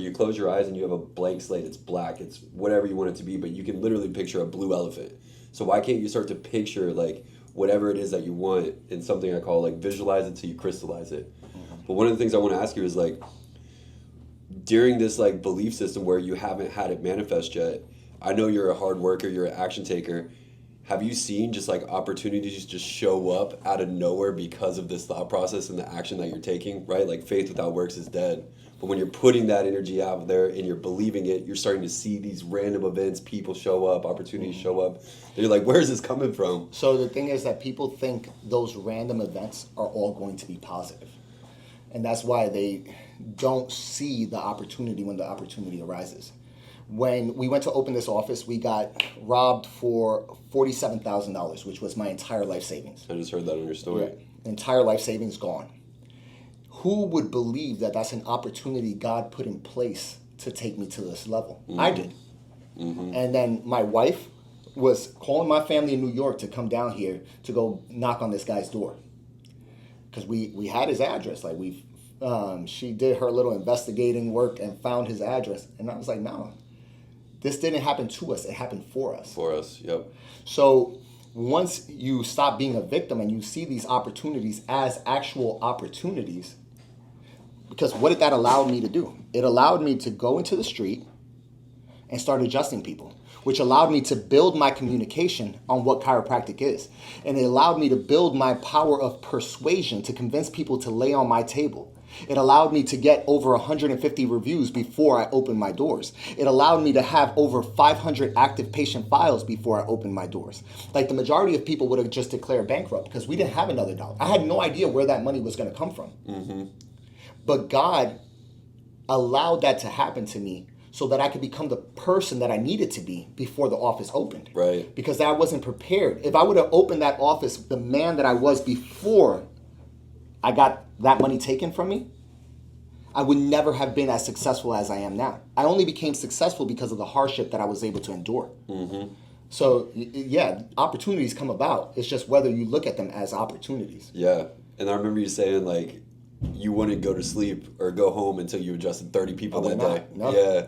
You close your eyes and you have a blank slate. It's black. It's whatever you want it to be, but you can literally picture a blue elephant. So why can't you start to picture like whatever it is that you want in something I call like visualize it till you crystallize it. But one of the things I want to ask you is like during this like belief system where you haven't had it manifest yet, I know you're a hard worker, you're an action taker. Have you seen just like opportunities just show up out of nowhere because of this thought process and the action that you're taking, right? Like faith without works is dead. But when you're putting that energy out there and you're believing it, you're starting to see these random events, people show up, opportunities show up. They're like, where is this coming from? So the thing is that people think those random events are all going to be positive. And that's why they don't see the opportunity when the opportunity arises. When we went to open this office, we got robbed for $47,000, which was my entire life savings. I just heard that on your story. Yeah, entire life savings gone. Who would believe that that's an opportunity God put in place to take me to this level? Mm-hmm. I did. Mm-hmm. And then my wife was calling my family in New York to come down here to go knock on this guy's door. Because we had his address. Like she did her little investigating work and found his address. And I was like, no. This didn't happen to us. It happened for us. For us, yep. So once you stop being a victim and you see these opportunities as actual opportunities, because what did that allow me to do? It allowed me to go into the street and start adjusting people, which allowed me to build my communication on what chiropractic is. And it allowed me to build my power of persuasion to convince people to lay on my table. It allowed me to get over 150 reviews before I opened my doors. It allowed me to have over 500 active patient files before I opened my doors. Like the majority of people would have just declared bankrupt because we didn't have another dollar. I had no idea where that money was going to come from. Mm-hmm. But God allowed that to happen to me so that I could become the person that I needed to be before the office opened. Right. Because I wasn't prepared. If I would have opened that office the man that I was before I got that money taken from me, I would never have been as successful as I am now. I only became successful because of the hardship that I was able to endure. Mm-hmm. So, yeah, opportunities come about. It's just whether you look at them as opportunities. Yeah. And I remember you saying, like, you wouldn't go to sleep or go home until you adjusted 30 people that day. No. Yeah.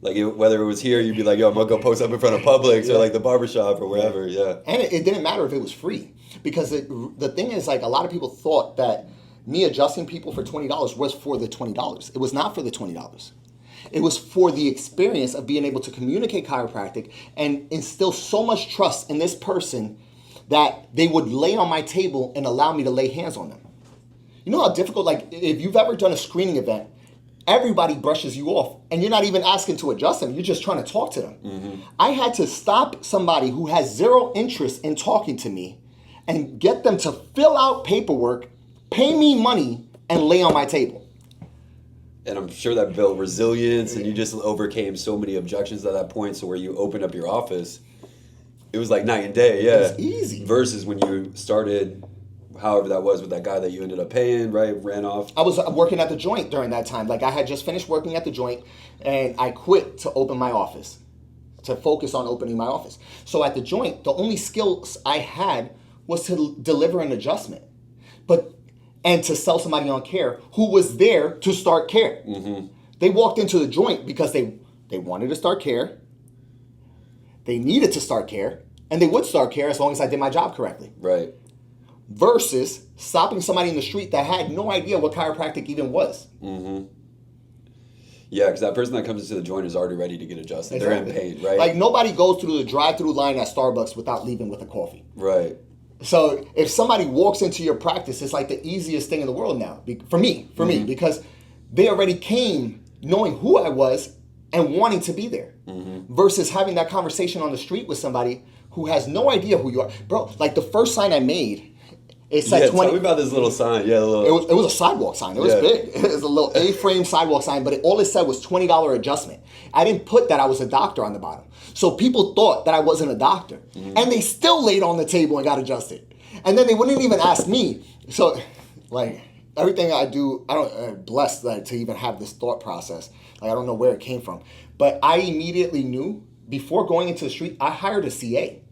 Like, whether it was here, you'd be like, yo, I'm going to go post up in front of Publix or, like, the barbershop or wherever. Yeah. And it didn't matter if it was free. Because the thing is, like, a lot of people thought that me adjusting people for $20 was for the $20. It was not for the $20. It was for the experience of being able to communicate chiropractic and instill so much trust in this person that they would lay on my table and allow me to lay hands on them. You know how difficult, like, if you've ever done a screening event, everybody brushes you off and you're not even asking to adjust them. You're just trying to talk to them. Mm-hmm. I had to stop somebody who has zero interest in talking to me and get them to fill out paperwork, pay me money, and lay on my table. And I'm sure that built resilience, and you just overcame so many objections at that point. So where you opened up your office, it was like night and day, yeah. It was easy. Versus when you started, however that was, with that guy that you ended up paying, right, ran off. I was working at the joint during that time. Like, I had just finished working at the joint, and I quit to open my office, to focus on opening my office. So at the joint, the only skills I had was to deliver an adjustment. And to sell somebody on care who was there to start care. Mm-hmm. They walked into the joint because they wanted to start care, they needed to start care, and they would start care as long as I did my job correctly. Right. Versus stopping somebody in the street that had no idea what chiropractic even was. Mm-hmm. Yeah, because that person that comes into the joint is already ready to get adjusted. Exactly. They're in pain, right? Like, nobody goes through the drive-through line at Starbucks without leaving with a coffee. Right. So if somebody walks into your practice, it's like the easiest thing in the world now. For me, because they already came knowing who I was and wanting to be there. Mm-hmm. Versus having that conversation on the street with somebody who has no idea who you are. Bro, like the first sign I made, it said 20. Tell me about this little sign. Yeah, It was a sidewalk sign. It was big. It was a little A-frame sidewalk sign, but all it said was $20 adjustment. I didn't put that I was a doctor on the bottom. So people thought that I wasn't a doctor. Mm-hmm. And they still laid on the table and got adjusted. And then they wouldn't even ask me. So, like, everything I do, I'm blessed to even have this thought process. Like, I don't know where it came from. But I immediately knew, before going into the street, I hired a CA.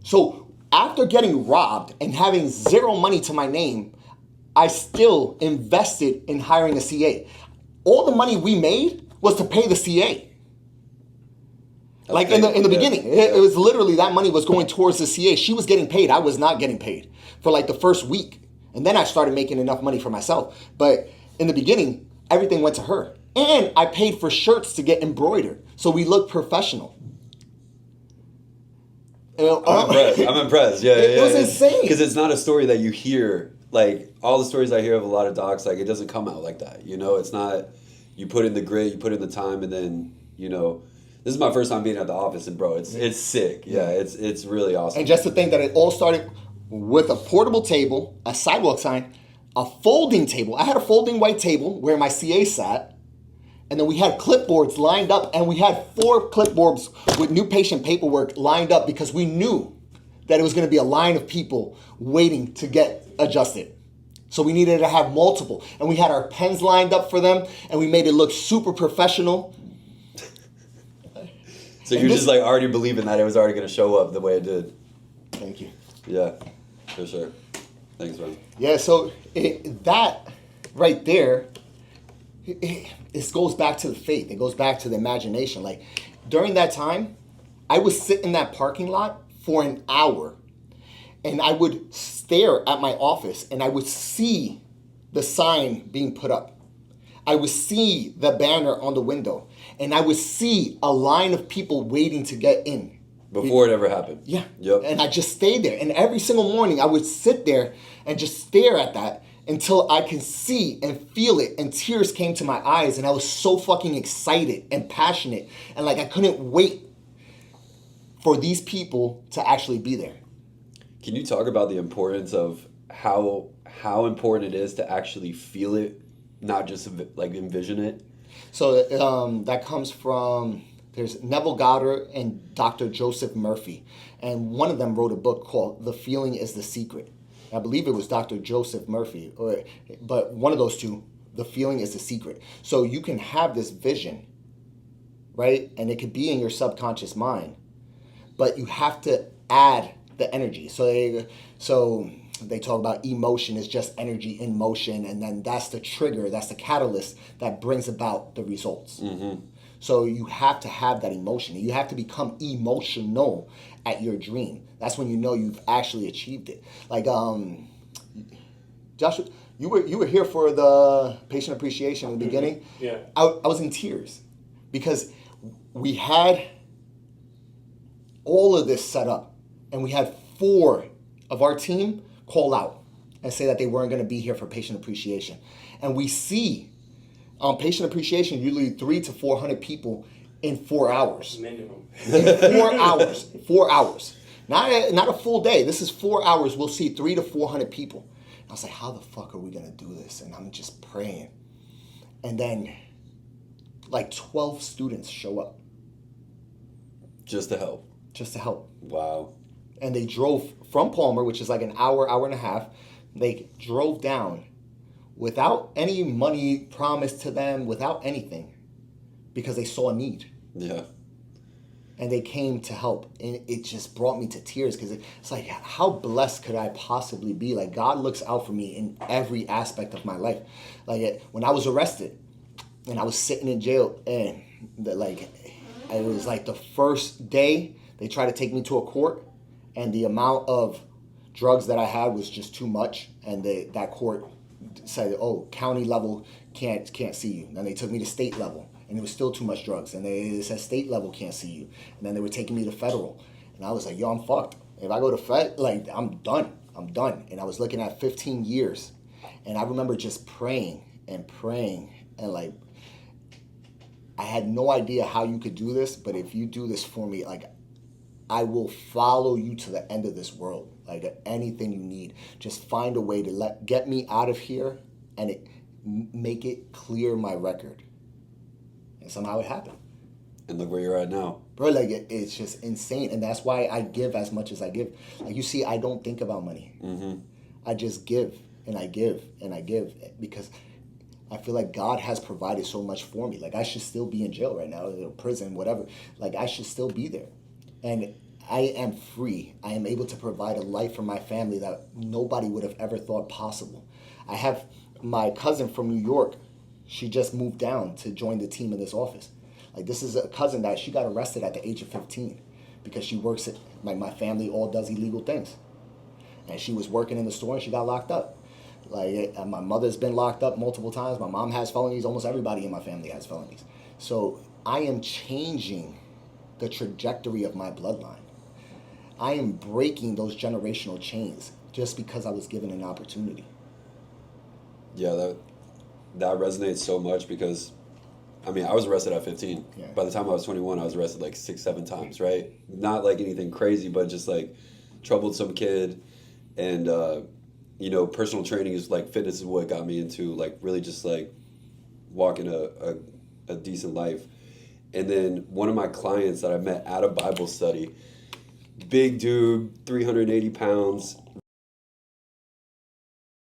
So after getting robbed and having zero money to my name, I still invested in hiring a CA. all the money we made was to pay the CA. Like in the beginning, it was literally that money was going towards the CA. She was getting paid. I was not getting paid for like the first week. And then I started making enough money for myself. But in the beginning, everything went to her. And I paid for shirts to get embroidered. So we looked professional. I'm impressed. Yeah, It was insane. Because it's not a story that you hear. Like, all the stories I hear of a lot of docs, like, it doesn't come out like that. You know, it's not, you put in the grit, you put in the time, and then, you know, this is my first time being at the office, and bro, it's sick. Yeah, it's really awesome. And just to think that it all started with a portable table, a sidewalk sign, a folding table. I had a folding white table where my CA sat, and then we had clipboards lined up, and we had 4 clipboards with new patient paperwork lined up because we knew that it was going to be a line of people waiting to get adjusted. So we needed to have multiple, and we had our pens lined up for them, and we made it look super professional. So you're just like already believing that it was already going to show up the way it did. Thank you. Yeah, for sure. Thanks, man. Yeah, so that right there, it goes back to the faith. It goes back to the imagination. Like during that time, I would sit in that parking lot for an hour, and I would stare at my office, and I would see the sign being put up. I would see the banner on the window, and I would see a line of people waiting to get in. Before it ever happened. Yeah. Yep. And I just stayed there. And every single morning I would sit there and just stare at that until I can see and feel it. And tears came to my eyes, and I was so fucking excited and passionate. And like I couldn't wait for these people to actually be there. Can you talk about the importance of how important it is to actually feel it, not just like envision it? So that comes from, there's Neville Goddard and Dr. Joseph Murphy. And one of them wrote a book called The Feeling is the Secret. I believe it was Dr. Joseph Murphy, but one of those two, The Feeling is the Secret. So you can have this vision, right? And it could be in your subconscious mind, but you have to add the energy. So they talk about emotion is just energy in motion, and then that's the trigger, that's the catalyst that brings about the results. Mm-hmm. So you have to have that emotion. You have to become emotional at your dream. That's when you know you've actually achieved it. Like Joshua, you were here for the patient appreciation in the beginning. Yeah. I was in tears because we had all of this set up, and we had 4 of our team call out and say that they weren't going to be here for patient appreciation. And we see patient appreciation usually 300 to 400 people in 4 hours. Minimum. In 4 hours. 4 hours. Not a full day. This is 4 hours. We'll see 300 to 400 people. And I was like, how the fuck are we going to do this? And I'm just praying. And then like 12 students show up. Just to help. Just to help. Wow. And they drove from Palmer, which is like an hour and a half. They drove down without any money promised to them, without anything, because they saw a need. Yeah. And they came to help. And it just brought me to tears because it's like, how blessed could I possibly be? Like, God looks out for me in every aspect of my life. Like, when I was arrested and I was sitting in jail, and it was like the first day they tried to take me to a court, and the amount of drugs that I had was just too much, and that court said, "Oh, county level can't see you." Then they took me to state level, and it was still too much drugs, and they said state level can't see you. And then they were taking me to federal, and I was like, "Yo, I'm fucked. If I go to fed, like I'm done. And I was looking at 15 years, and I remember just praying, and like I had no idea how you could do this, but if you do this for me, like I will follow you to the end of this world. Like anything you need, just find a way to get me out of here and make it clear my record." And somehow it happened. And look where you're at now. Bro, like it's just insane. And that's why I give as much as I give. Like you see, I don't think about money. Mm-hmm. I just give and I give and I give because I feel like God has provided so much for me. Like I should still be in jail right now, or prison, whatever. Like I should still be there. And I am free. I am able to provide a life for my family that nobody would have ever thought possible. I have my cousin from New York She just moved down to join the team in this office. Like, this is a cousin that she got arrested at the age of 15 because she works at, like, my family all does illegal things. And she was working in the store and she got locked up. Like, my mother's been locked up multiple times. My mom has felonies. Almost everybody in my family has felonies. So I am changing the trajectory of my bloodline. I am breaking those generational chains just because I was given an opportunity. Yeah, that resonates so much because, I mean, I was arrested at 15. Yeah. By the time I was 21, I was arrested like 6-7 times, right? Not like anything crazy, but just like troubled some kid. And, you know, personal training is like fitness is what got me into like really just like walking a decent life. And then one of my clients that I met at a Bible study, big dude, 380 pounds,